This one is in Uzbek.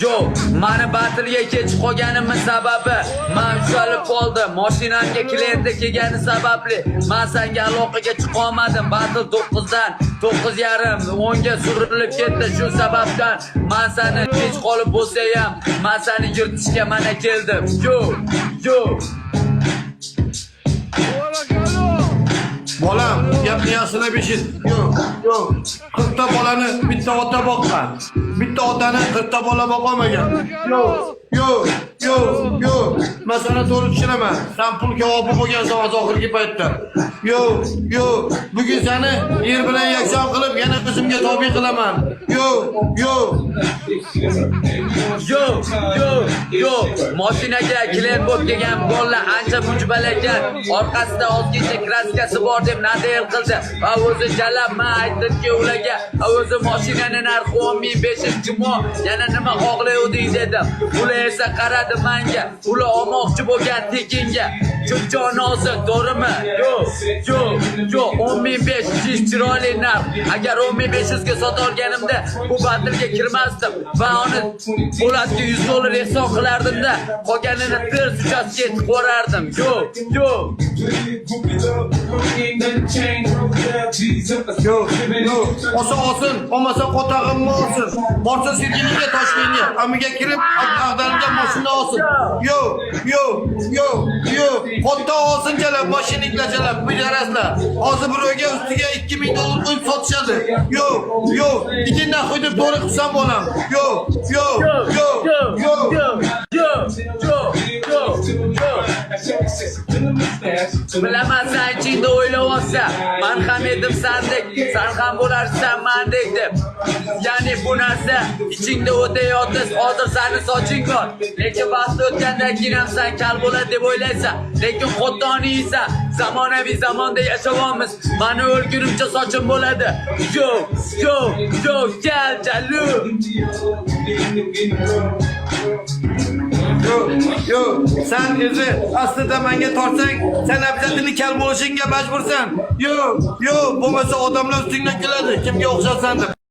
Yo, mani batilga kech qolganimning sababi men ushalib qoldim. Mashinamga klientga kelgani sababli men senga aloqaga chiqa olmadim. Batil 9dan 9:30 10ga surilib ketdi. Shu sababdan men seni kech qolib bo'lsa ham men seni yirtishga mana keldim. Yo. Bolam, gapni yaxshilab eshit. Yo'q. 40 ta bolani bitta ota boqqan. Bitta otani 40 ta bola boqolmagan. Yo'q. Masala to'g'ri tushunaman. Sen pul kavobi bo'lgansan oxirgi paytda. Yo'q. Bugun seni yer bilan yakson qilib, yana o'zimga tobe qilaman. Yo'q. Mashinaga klient bo'lib kelgan bolalar ancha mujbal ekan. Orqasida ozgincha kraskasi bor deb nadel qildi. Va o'zi jalab men aytdimki ularga, o'zi mashinani narxi 10.500 jumo, yana nima xohlayoding dedim. Ular esa qaradi menga. Ular olmoqchi bo'lgan tekinga. Jonozi to'g'rimi? Yo'q. 10.500 chiroyli narx. Agar 10.500 ga sota olganimda bu batilga kirmasdim va uni bo'latga $100 ehson qilardim-da, qolganini ters uchastka etib qo'rardim. Yo'q. Olsin, olmasa qotag'imni olsin. Borsa Sergeliga Toshkentga, amiga kirib, ag'darilgan mashina olsin. Yo'q. Qo'tta olsin jalab, mashininglar jalab, bilarasizlar. Hozir birovga ustiga $2000 qo'yib sotishadi. Yo'q. Ikindan qo'yib to'g'ri qilsam bo'lam. Yo'q. Bilaman sen ichingda o'ylayapsan. Men ham edim sendek, sen ham bo'larsan mendek deb. Ya'ni bu narsa ichingda o'tayotdi, hozir seni soching bor. Lekin vaqt o'tgandan keyin ham sen kal bo'ladi deb o'ylaysan. Lekin xottoniysan. Zamonaviy zamonda yashayapmiz. Meni o'lgunimcha sochim bo'ladi. Yo'q, kal chalu. Yo'q. Sen o'zi aslida menga tortsang, sen abjadini kal bo'lishingga majbursan. Yo'q. Bo'lmasa odamlar ustingdan keladi. Kimga o'xshasan deb.